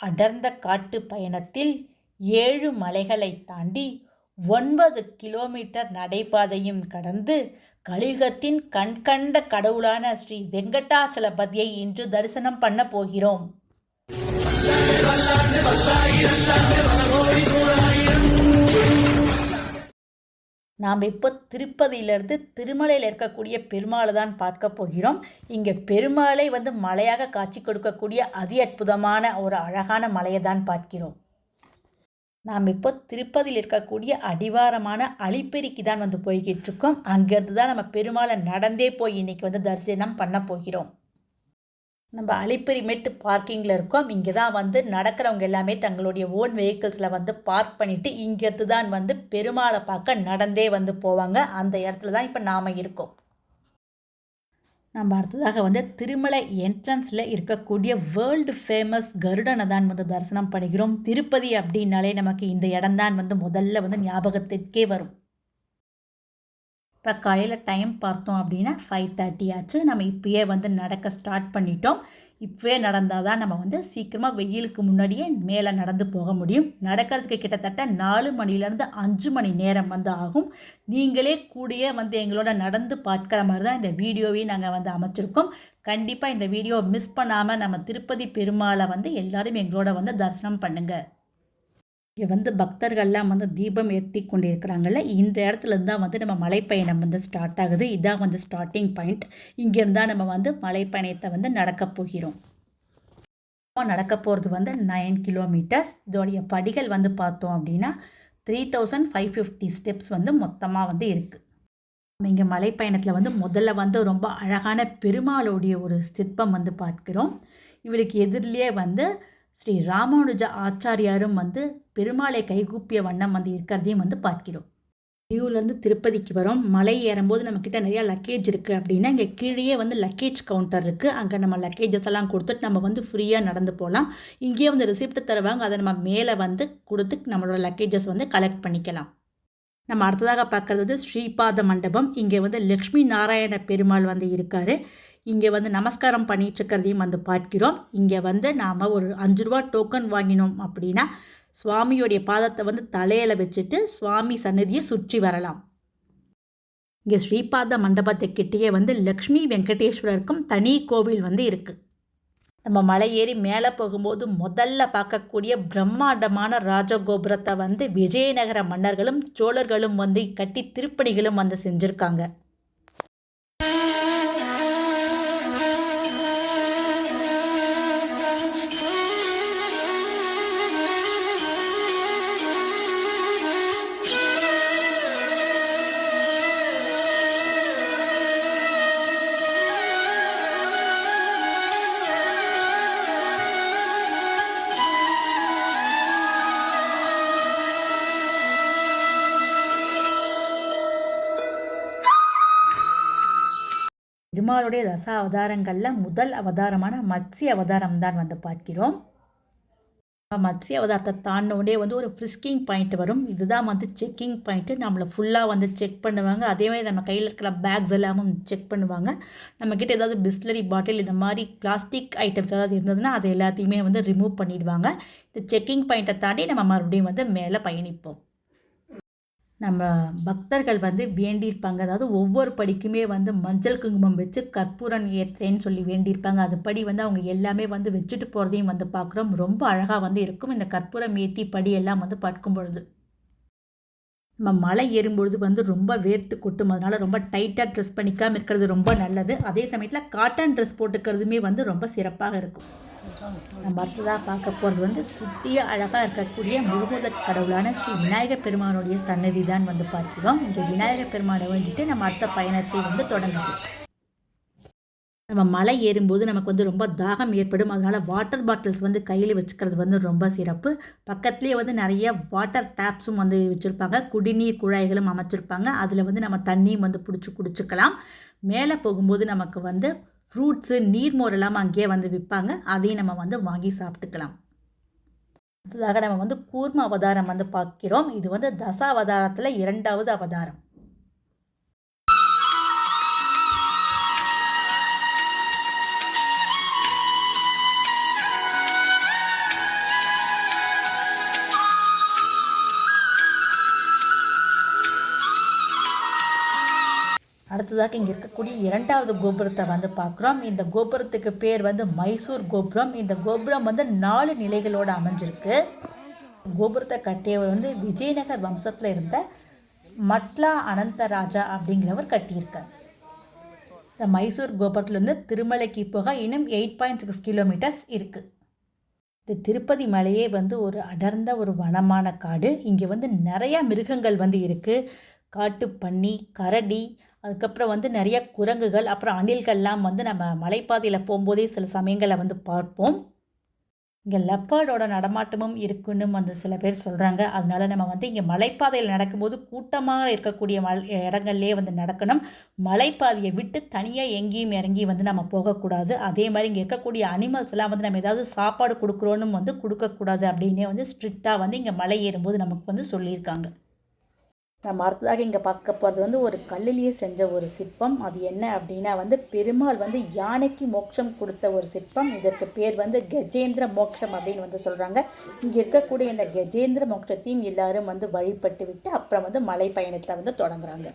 அடர்ந்த காட்டு பயணத்தில் 7 மலைகளை தாண்டி 9 கிலோமீட்டர் நடைபாதையும் கடந்து கலியுகத்தின் கண்கண்ட கடவுளான ஸ்ரீ வெங்கடாச்சலபதியை இன்று தரிசனம் பண்ண போகிறோம். நாம் இப்போ திருப்பதியிலிருந்து திருமலையில் இருக்கக்கூடிய பெருமாளை தான் பார்க்க போகிறோம். இங்கே பெருமாளை மலையாக காட்சி கொடுக்கக்கூடிய அதி அற்புதமான ஒரு அழகான மலையை தான் பார்க்கிறோம். நாம் இப்போ திருப்பதியில் இருக்கக்கூடிய அடிவாரமான அலிப்பெரிக்கு தான் போய்கிட்டு இருக்கோம். அங்கேருந்து தான் நம்ம பெருமாளை நடந்தே போய் இன்றைக்கி தரிசனம் பண்ண போகிறோம். நம்ம அலிப்பெரிமெட் பார்க்கிங்கில் இருக்கோம். இங்கே தான் நடக்கிறவங்க எல்லாமே தங்களுடைய ஓன் வெஹிக்கிள்ஸில் பார்க் பண்ணிவிட்டு இங்கேருந்து தான் பெருமாளை பார்க்க நடந்தே போவாங்க. அந்த இடத்துல தான் இப்போ நாம் இருக்கோம். நம்ம அடுத்ததாக திருமலை என்ட்ரன்ஸில் இருக்கக்கூடிய வேர்ல்டு ஃபேமஸ் கருடனை தான் தரிசனம் பண்ணுகிறோம். திருப்பதி அப்படின்னாலே நமக்கு இந்த இடம்தான் முதல்ல ஞாபகத்திற்கே வரும். இப்போ காலையில் டைம் பார்த்தோம் அப்படின்னா 5:30 ஆச்சு. நம்ம இப்போயே நடக்க ஸ்டார்ட் பண்ணிட்டோம். இப்போவே நடந்தால் தான் நம்ம சீக்கிரமாக வெயிலுக்கு முன்னாடியே மேலே நடந்து போக முடியும். நடக்கிறதுக்கு கிட்டத்தட்ட 4 மணிலேருந்து 5 மணி நேரம் ஆகும். நீங்களே கூடிய எங்களோட நடந்து பார்க்குற மாதிரி தான் இந்த வீடியோவையும் நாங்கள் அமைச்சிருக்கோம். கண்டிப்பாக இந்த வீடியோ மிஸ் பண்ணாமல் நம்ம திருப்பதி பெருமாளை எல்லாரும் எங்களோட தரிசனம் பண்ணுங்கள். இங்கே பக்தர்கள்லாம் தீபம் ஏற்றி கொண்டு இருக்கிறாங்கல்ல, இந்த இடத்துலேருந்து தான் நம்ம மலைப்பயணம் ஸ்டார்ட் ஆகுது. இதான் ஸ்டார்டிங் பாயிண்ட். இங்கேருந்தா நம்ம மலைப்பயணத்தை நடக்க போகிறோம். நடக்க போகிறது 9 கிலோமீட்டர்ஸ். இதோடைய படிகள் பார்த்தோம் அப்படின்னா 3550 ஸ்டெப்ஸ் மொத்தமாக இருக்குது. நம்ம இங்கே மலைப்பயணத்தில் முதல்ல ரொம்ப அழகான பெருமாளுடைய ஒரு சிற்பம் பார்க்கிறோம். இவருக்கு எதிரிலே ஸ்ரீ ராமானுஜ ஆச்சாரியாரும் பெருமாளை கைகூப்பிய வண்ணம் இருக்கிறதையும் பார்க்கிறோம். டியூலேருந்து திருப்பதிக்கு வரோம். மலை ஏறும்போது நம்மக்கிட்ட நிறையா லக்கேஜ் இருக்குது அப்படின்னா இங்கே கீழே லக்கேஜ் கவுண்டர் இருக்குது. அங்கே நம்ம லக்கேஜஸ் எல்லாம் கொடுத்துட்டு நம்ம ஃப்ரீயாக நடந்து போகலாம். இங்கேயே ரிசிப்ட் தருவாங்க. அதை நம்ம மேலே கொடுத்து நம்மளோட லக்கேஜஸ் கலெக்ட் பண்ணிக்கலாம். நம்ம அடுத்ததாக பார்க்குறது ஸ்ரீபாத மண்டபம். இங்கே லக்ஷ்மி நாராயண பெருமாள் இருக்கார். இங்கே நமஸ்காரம் பண்ணிகிட்ருக்கிறதையும் பார்க்கிறோம். இங்கே நாம் ஒரு 5 ரூபா டோக்கன் வாங்கினோம் அப்படின்னா சுவாமியோடைய பாதத்தை தலையில் வச்சுட்டு சுவாமி சன்னதியை சுற்றி வரலாம். இங்கே ஸ்ரீபாத மண்டபத்துக்கிட்டேயே லக்ஷ்மி வெங்கடேஸ்வரருக்கும் தனி கோவில் இருக்குது. நம்ம மலை ஏறி மேலே போகும்போது முதல்ல பார்க்கக்கூடிய பிரம்மாண்டமான ராஜகோபுரத்தை விஜயநகர மன்னர்களும் சோழர்களும் கட்டி திருப்பணிகளும் செஞ்சுருக்காங்க. பெருமாளுடைய தச அவதாரங்களில் முதல் அவதாரமான மத்ஸ்ய அவதாரம் தான் பார்க்கிறோம். மத்ஸ்ய அவதாரத்தை தாண்டினோடே ஒரு ஃப்ரிஸ்கிங் பாயிண்ட் வரும். இதுதான் செக்கிங் பாயிண்ட்டு. நம்மளை ஃபுல்லாக செக் பண்ணுவாங்க. அதேமாதிரி நம்ம கையில் இருக்கிற பேக்ஸ் எல்லாமும் செக் பண்ணுவாங்க. நம்மக்கிட்ட ஏதாவது பிஸ்லரி பாட்டில் இந்த மாதிரி பிளாஸ்டிக் ஐட்டம்ஸ் ஏதாவது இருந்ததுன்னா அதை எல்லாத்தையுமே ரிமூவ் பண்ணிவிடுவாங்க. இந்த செக்கிங் பாயிண்ட்டை தாண்டி நம்ம மறுபடியும் மேலே பயணிப்போம். நம்ம பக்தர்கள் வேண்டியிருப்பாங்க. அதாவது ஒவ்வொரு படிக்குமே மஞ்சள் குங்குமம் வச்சு கற்பூரம் ஏற்றுறேன்னு சொல்லி வேண்டியிருப்பாங்க. அதுபடி அவங்க எல்லாமே வச்சுட்டு போகிறதையும் பார்க்குறோம். ரொம்ப அழகாக இருக்கும் இந்த கற்பூரம் ஏற்றி படியெல்லாம் பார்க்கும் பொழுது. நம்ம மலை ஏறும்பொழுது ரொம்ப வேர்த்து கொட்டும். அதனால் ரொம்ப டைட்டாக ட்ரெஸ் பண்ணிக்காமல் இருக்கிறது ரொம்ப நல்லது. அதே சமயத்தில் காட்டன் ட்ரெஸ் போட்டுக்கிறதுமே ரொம்ப சிறப்பாக இருக்கும். நம்ம அடுத்ததாக பார்க்க போகிறது குட்டியாக அழகாக இருக்கக்கூடிய முழுமுதற் கடவுளான ஸ்ரீ விநாயகர் பெருமானுடைய சன்னதி தான் பார்க்கிறோம். இங்கே விநாயகர் பெருமானை வேண்டிட்டு நம்ம அடுத்த பயணத்தை தொடங்குது. நம்ம மலை ஏறும்போது நமக்கு ரொம்ப தாகம் ஏற்படும். அதனால் வாட்டர் பாட்டில்ஸ் கையில் வச்சுக்கிறது ரொம்ப சிறப்பு. பக்கத்துலேயே நிறைய வாட்டர் டேப்ஸும் வச்சுருப்பாங்க. குடிநீர் குழாய்களும் அமைச்சிருப்பாங்க. அதில் நம்ம தண்ணியும் பிடிச்சி குடிச்சிக்கலாம். மேலே போகும்போது நமக்கு ஃப்ரூட்ஸு நீர்மோரெல்லாம் அங்கேயே விற்பாங்க. அதையும் நம்ம வாங்கி சாப்பிட்டுக்கலாம். அடுத்ததாக நம்ம கூர்ம அவதாரம் பார்க்கிறோம். இது தச அவதாரத்தில் 2வது அவதாரம். அடுத்ததாக இங்கே இருக்கக்கூடிய இரண்டாவது கோபுரத்தை வந்து பார்க்குறோம். இந்த கோபுரத்துக்கு பேர் வந்து மைசூர் கோபுரம். இந்த கோபுரம் வந்து 4 நிலைகளோடு அமைஞ்சிருக்கு. கோபுரத்தை கட்டியவர் வந்து விஜயநகர் வம்சத்தில் இருந்த மட்லா அனந்தராஜா அப்படிங்கிறவர் கட்டியிருக்கார். இந்த மைசூர் கோபுரத்துலேருந்து திருமலைக்கு போக இன்னும் 8.6 கிலோமீட்டர்ஸ் இருக்குது. இந்த திருப்பதி மலையே வந்து ஒரு அடர்ந்த ஒரு வனமான காடு. இங்கே வந்து நிறையா மிருகங்கள் வந்து இருக்குது. காட்டு பன்னி, கரடி, அதுக்கப்புறம் வந்து நிறைய குரங்குகள், அப்புறம் அணில்கள்லாம் வந்து நம்ம மலைப்பாதையில் போகும்போதே சில சமயங்களில் வந்து பார்ப்போம். இங்கே லெப்பர்டோட நடமாட்டமும் இருக்குன்னு வந்து சில பேர் சொல்கிறாங்க. அதனால நம்ம வந்து இங்கே மலைப்பாதையில் நடக்கும்போது கூட்டமாக இருக்கக்கூடிய இடங்கள்லேயே வந்து நடக்கணும். மலைப்பாதையை விட்டு தனியாக எங்கேயும் இறங்கி வந்து நம்ம போகக்கூடாது. அதே மாதிரி இங்கே இருக்கக்கூடிய அனிமல்ஸ் எல்லாம் வந்து நம்ம ஏதாவது சாப்பாடு கொடுக்குறோன்னு வந்து கொடுக்கக்கூடாது அப்படின்னே வந்து ஸ்ட்ரிக்டாக வந்து இங்கே மலை ஏறும்போது நமக்கு வந்து சொல்லியிருக்காங்க. நம்ம அடுத்ததாக இங்கே பார்க்க போகிறது வந்து ஒரு கல்லிலேயே செஞ்ச ஒரு சிற்பம். அது என்ன அப்படின்னா வந்து பெருமாள் வந்து யானைக்கு மோட்சம் கொடுத்த ஒரு சிற்பம். இதற்கு பேர் வந்து கஜேந்திர மோட்சம் அப்படின்னு வந்து சொல்கிறாங்க. இங்கே இருக்கக்கூடிய இந்த கஜேந்திர மோட்சத்தையும் எல்லாரும் வந்து வழிபட்டு விட்டு அப்புறம் வந்து மலை பயணத்தை வந்து தொடங்குறாங்க.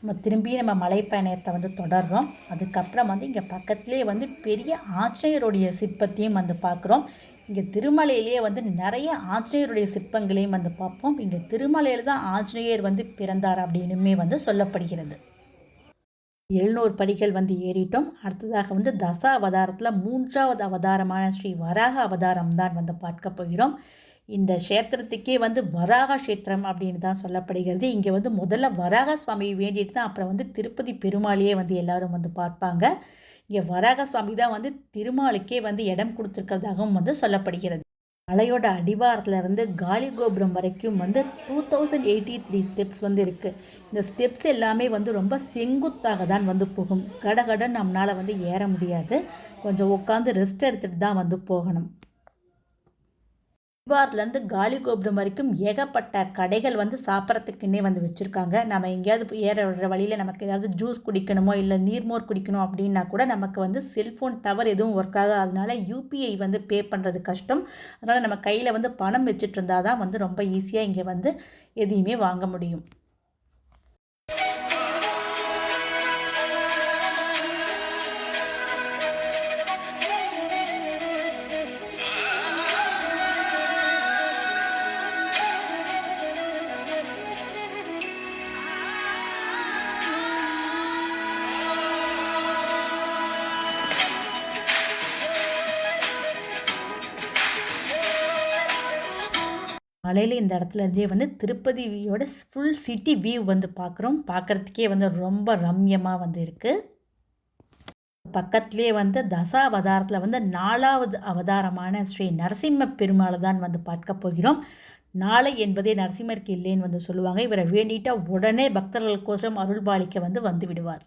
நம்ம மலை பயணத்தை வந்து தொடர்றோம். அதுக்கப்புறம் வந்து இங்கே பக்கத்துலேயே வந்து பெரிய ஆஞ்சநேயருடைய சிற்பத்தையும் வந்து பார்க்குறோம். இங்கே திருமலையிலேயே வந்து நிறைய ஆஞ்சநேயருடைய சிற்பங்களையும் வந்து பார்ப்போம். இங்கே திருமலையில் தான் ஆஞ்சநேயர் வந்து பிறந்தார் அப்படின்னுமே வந்து சொல்லப்படுகிறது. 700 படிகள் வந்து ஏறிட்டோம். அடுத்ததாக வந்து தச அவதாரத்தில் 3வது அவதாரமான ஸ்ரீ வராக அவதாரம் தான் வந்து பார்க்க போகிறோம். இந்த க்ஷேத்திரத்துக்கே வந்து வராக க்ஷேத்திரம் அப்படின்னு தான் சொல்லப்படுகிறது. இங்கே வந்து முதல்ல வராக சுவாமியை வேண்டிட்டு தான் அப்புறம் வந்து திருப்பதி பெருமாளையே வந்து எல்லாரும் வந்து பார்ப்பாங்க. இங்கே வராக சுவாமி தான் வந்து திருமாலுக்கே வந்து இடம் கொடுத்துருக்கிறதாகவும் வந்து சொல்லப்படுகிறது. மலையோட அடிவாரத்தில் இருந்து காலி கோபுரம் வரைக்கும் வந்து 2083 ஸ்டெப்ஸ் வந்து இருக்குது. இந்த ஸ்டெப்ஸ் எல்லாமே வந்து ரொம்ப செங்குத்தாக தான் வந்து போகும். கடகடன் நம்மளால் வந்து ஏற முடியாது. கொஞ்சம் உட்காந்து ரெஸ்ட் எடுத்துகிட்டு தான் வந்து போகணும். அடிவாரத்துலேருந்து காலி கோபுரம் வரைக்கும் ஏகப்பட்ட கடைகள் வந்து சாப்பிட்றதுக்குன்னே வந்து வச்சுருக்காங்க. நம்ம எங்கேயாவது ஏற வழியில் நமக்கு ஏதாவது ஜூஸ் குடிக்கணுமோ இல்லை நீர்மோர் குடிக்கணும் அப்படின்னா கூட நமக்கு வந்து செல்ஃபோன் டவர் எதுவும் ஒர்க் ஆகாது. அதனால யூபிஐ வந்து பே பண்ணுறது கஷ்டம். அதனால் நம்ம கையில் வந்து பணம் வச்சுட்டு இருந்தால் தான் வந்து ரொம்ப ஈஸியாக இங்கே வந்து எதையுமே வாங்க முடியும். மலையில் இந்த இடத்துல இருந்தே வந்து திருப்பதியோட ஃபுல் சிட்டி வியூ வந்து பார்க்குறோம். பார்க்குறதுக்கே வந்து ரொம்ப ரம்யமாக வந்து இருக்குது. பக்கத்துலேயே வந்து தச அவதாரத்தில் வந்து 4வது அவதாரமான ஸ்ரீ நரசிம்ம பெருமாளை தான் வந்து பார்க்க போகிறோம். நாளை என்பதே நரசிம்மருக்கு இல்லைன்னு வந்து சொல்லுவாங்க. இவரை வேண்டிட்டால் உடனே பக்தர்களுக்கோசரம் அருள்பாலிக்க வந்து விடுவார்.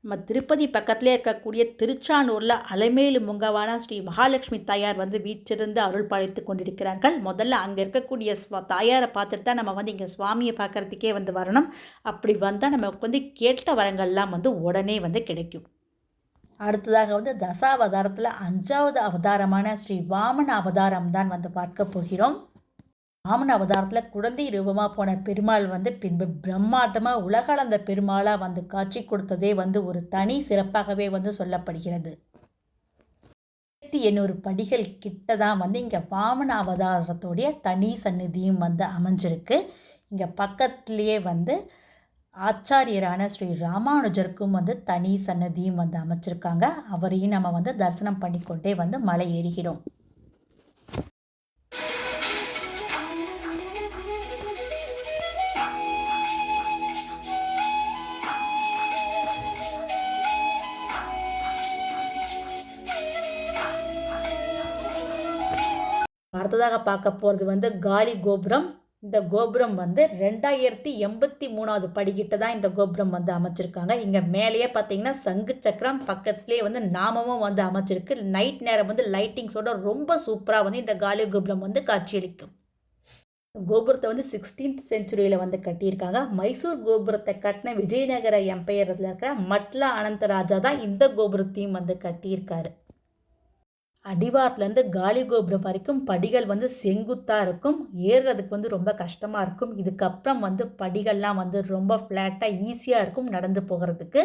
நம்ம திருப்பதி பக்கத்திலே இருக்கக்கூடிய திருச்சானூரில் அலைமேலு முங்கவான ஸ்ரீ மகாலட்சுமி தாயார் வந்து வீற்றிருந்து அருள் பாலித்து கொண்டிருக்கிறார்கள். முதல்ல அங்கே இருக்கக்கூடிய தாயாரை பார்த்துட்டு தான் நம்ம வந்து இங்கே சுவாமியை பார்க்குறதுக்கே வந்து வரணும். அப்படி வந்தால் நமக்கு வந்து கேட்ட வரங்கள்லாம் வந்து உடனே வந்து கிடைக்கும். அடுத்ததாக வந்து தசாவதாரத்தில் 5வது அவதாரமான ஸ்ரீ வாமன அவதாரம் தான் வந்து பார்க்க போகிறோம். வாமன அவதாரத்தில் குழந்தை ரூபமாக போன பெருமாள் வந்து பின்பு பிரம்மாண்டமாக உலகளந்த பெருமாளாக வந்து காட்சி கொடுத்ததே வந்து ஒரு தனி சிறப்பாகவே வந்து சொல்லப்படுகிறது. 1800 படிகள் கிட்ட தான் வந்து இங்கே வாமன அவதாரத்தோடைய தனி சந்நிதியும் வந்து அமைஞ்சிருக்கு. இங்கே பக்கத்துலேயே வந்து ஆச்சாரியரான ஸ்ரீ ராமானுஜருக்கும் வந்து தனி சன்னதியும் வந்து அமைச்சிருக்காங்க. அவரையும் நம்ம வந்து தரிசனம் பண்ணிக்கொண்டே வந்து மலை ஏறுகிறோம். அடுத்ததாக பார்க்க போகிறது வந்து காலி கோபுரம். இந்த கோபுரம் வந்து 2083வது படிக்கிட்ட தான் இந்த கோபுரம் வந்து அமைச்சிருக்காங்க. இங்கே மேலேயே பார்த்தீங்கன்னா சங்கு சக்கரம், பக்கத்துலேயே வந்து நாமமும் வந்து அமைச்சிருக்கு. நைட் நேரம் வந்து லைட்டிங்ஸோட ரொம்ப சூப்பராக வந்து இந்த காலி கோபுரம் வந்து காட்சியளிக்கும். கோபுரத்தை வந்து 16th செஞ்சுரியில் வந்து கட்டியிருக்காங்க. மைசூர் கோபுரத்தை கட்டின விஜயநகர எம்பையரில் இருக்கிற மட்லா அனந்தராஜா தான் இந்த கோபுரத்தையும் வந்து கட்டியிருக்காரு. அடிவாரத்துலேருந்து காலி கோபுரம் வரைக்கும் படிகள் வந்து செங்குத்தாக இருக்கும். ஏறுறதுக்கு வந்து ரொம்ப கஷ்டமாக இருக்கும். இதுக்கப்புறம் வந்து படிகள்லாம் வந்து ரொம்ப ஃப்ளாட்டாக ஈஸியாக இருக்கும் நடந்து போகிறதுக்கு.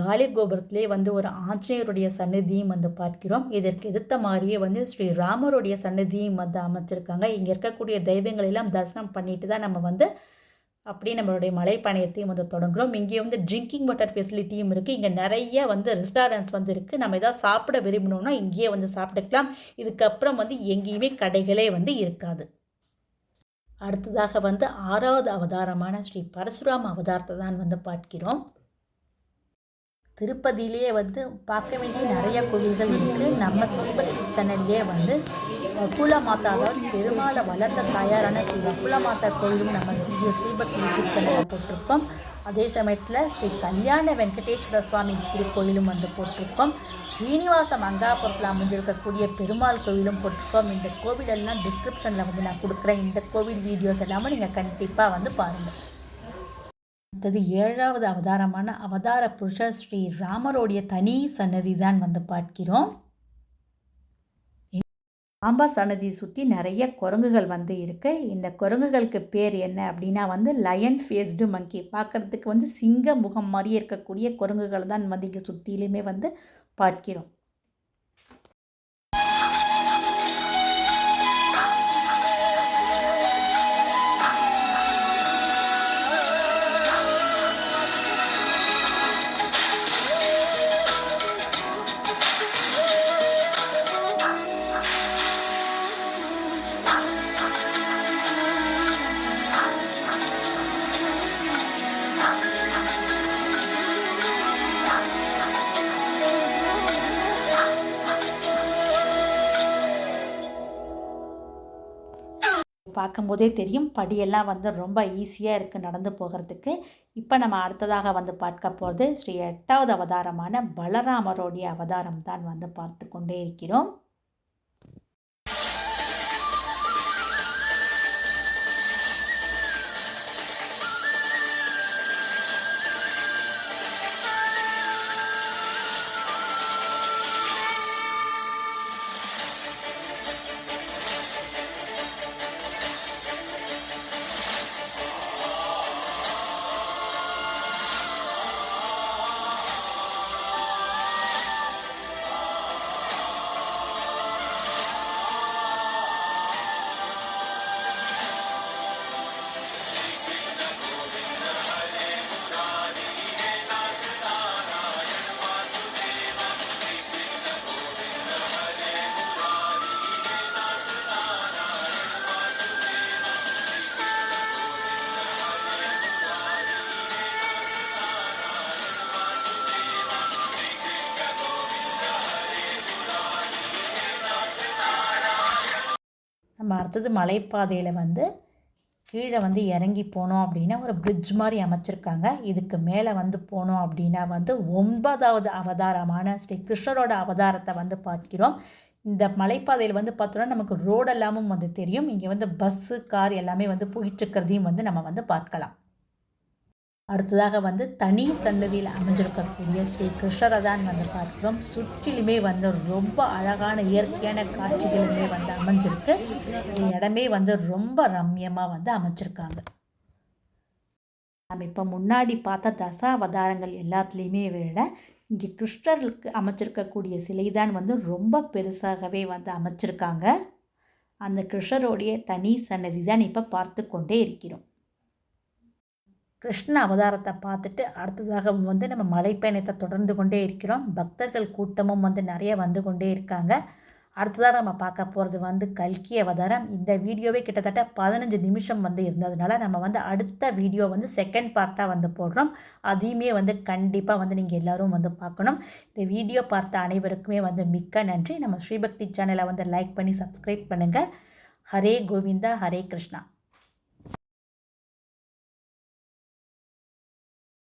காலி கோபுரத்திலே வந்து ஒரு ஆஞ்சநேயருடைய சன்னதியும் வந்து பார்க்கிறோம். இதற்கு எதிர்த்த மாதிரியே வந்து ஸ்ரீ ராமருடைய சன்னதியும் வந்து அமைச்சிருக்காங்க. இங்கே இருக்கக்கூடிய தெய்வங்கள் எல்லாம் தரிசனம் பண்ணிட்டு தான் நம்ம வந்து அப்படியே நம்மளுடைய மலைப்பயணத்தையும் வந்து தொடங்குகிறோம். இங்கே வந்து ட்ரிங்கிங் வாட்டர் ஃபெசிலிட்டியும் இருக்குது. இங்கே நிறைய வந்து ரெஸ்டாரண்ட்ஸ் வந்து இருக்குது. நம்ம எதாவது சாப்பிட விரும்பினோம்னா இங்கேயே வந்து சாப்பிட்டுக்கலாம். இதுக்கப்புறம் வந்து எங்கேயுமே கடைகளே வந்து இருக்காது. அடுத்ததாக வந்து 6வது அவதாரமான ஸ்ரீ பரசுராம அவதாரத்தை தான் வந்து பார்க்கிறோம். திருப்பதியிலேயே வந்து பார்க்க வேண்டிய நிறைய கோவில்கள் இருக்குது. நம்ம ஸ்ரீபக்தி சேனல்லே வந்து வக்குல மாதா, அதாவது பெருமாளை வளர்ந்த தாயாரான ஸ்ரீ வக்குல மாதா கோயிலும் நம்ம ஸ்ரீபக்தி யூடியூப் சேனலில் போட்டிருக்கோம். அதே சமயத்தில் ஸ்ரீ கல்யாண வெங்கடேஸ்வர சுவாமி திருக்கோயிலும் வந்து போட்டிருக்கோம். ஸ்ரீனிவாச மங்காபுரத்தில் அமைஞ்சிருக்கக்கூடிய பெருமாள் கோவிலும் போட்டிருக்கோம். இந்த கோவிலெல்லாம் டிஸ்கிரிப்ஷனில் வந்து நான் கொடுக்குறேன். இந்த கோவில் வீடியோஸ் எல்லாமே நீங்கள் கண்டிப்பாக வந்து பாருங்கள். அடுத்தது 7வது அவதாரமான அவதார புருஷர் ஸ்ரீ ராமருடைய தனி சன்னதி தான் வந்து பார்க்கிறோம். சாம்பார் சன்னதியை சுற்றி நிறைய குரங்குகள் வந்து இருக்குது. இந்த குரங்குகளுக்கு பேர் என்ன அப்படின்னா வந்து லயன் ஃபேஸ்டு மங்கி. பார்க்குறதுக்கு வந்து சிங்க முகம் மாதிரி இருக்கக்கூடிய குரங்குகள் தான் வந்து இங்கே சுற்றிலுமே வந்து பார்க்கிறோம். பார்க்கும்போதே தெரியும் படியெல்லாம் வந்து ரொம்ப ஈஸியாக இருக்குது நடந்து போகிறதுக்கு. இப்போ நம்ம அடுத்ததாக வந்து பார்க்க போகிறது ஸ்ரீ 8வது அவதாரமான பலராமருடைய அவதாரம் தான் வந்து பார்த்து கொண்டே இருக்கிறோம். நம்ம அடுத்தது மலைப்பாதையில் வந்து கீழே வந்து இறங்கி போனோம் அப்படின்னா ஒரு பிரிட்ஜ் மாதிரி அமைச்சிருக்காங்க. இதுக்கு மேலே வந்து போனோம் அப்படின்னா வந்து 9வது அவதாரமான ஸ்ரீ கிருஷ்ணரோட அவதாரத்தை வந்து பார்க்கிறோம். இந்த மலைப்பாதையில் வந்து பார்த்தோன்னா நமக்கு ரோடெல்லாமும் வந்து தெரியும். இங்கே வந்து பஸ்ஸு, கார் எல்லாமே வந்து போயிட்டுருக்கிறதையும் வந்து நம்ம வந்து பார்க்கலாம். அடுத்ததாக வந்து தனி சன்னதியில் அமைஞ்சிருக்கக்கூடிய ஸ்ரீ கிருஷ்ணரை தான் வந்து பார்க்கிறோம். சுற்றிலுமே வந்து ரொம்ப அழகான இயற்கையான காட்சிகளுமே வந்து அமைஞ்சிருக்கு. இந்த இடமே வந்து ரொம்ப ரம்யமாக வந்து அமைச்சிருக்காங்க. நம்ம இப்போ முன்னாடி பார்த்த தசாவதாரங்கள் எல்லாத்துலேயுமே விட இங்கே கிருஷ்ணருக்கு அமைச்சிருக்கக்கூடிய சிலை தான் வந்து ரொம்ப பெருசாகவே வந்து அமைச்சிருக்காங்க. அந்த கிருஷ்ணருடைய தனி சன்னதி தான் இப்போ பார்த்து கொண்டே இருக்கிறோம். கிருஷ்ண அவதாரத்தை பார்த்துட்டு அடுத்ததாக வந்து நம்ம மலைப்பயணத்தை தொடர்ந்து கொண்டே இருக்கிறோம். பக்தர்கள் கூட்டமும் வந்து நிறைய வந்து கொண்டே இருக்காங்க. அடுத்ததாக நம்ம பார்க்க போகிறது வந்து கல்கி அவதாரம். இந்த வீடியோவே கிட்டத்தட்ட 15 நிமிஷம் வந்து இருந்ததுனால நம்ம வந்து அடுத்த வீடியோ வந்து செகண்ட் பார்ட்டாக வந்து போடுறோம். அதையுமே வந்து கண்டிப்பாக வந்து நீங்கள் எல்லோரும் வந்து பார்க்கணும். இந்த வீடியோ பார்த்த அனைவருக்குமே வந்து மிக்க நன்றி. நம்ம ஸ்ரீபக்தி சேனலை வந்து லைக் பண்ணி சப்ஸ்கிரைப் பண்ணுங்கள். ஹரே கோவிந்தா, ஹரே கிருஷ்ணா.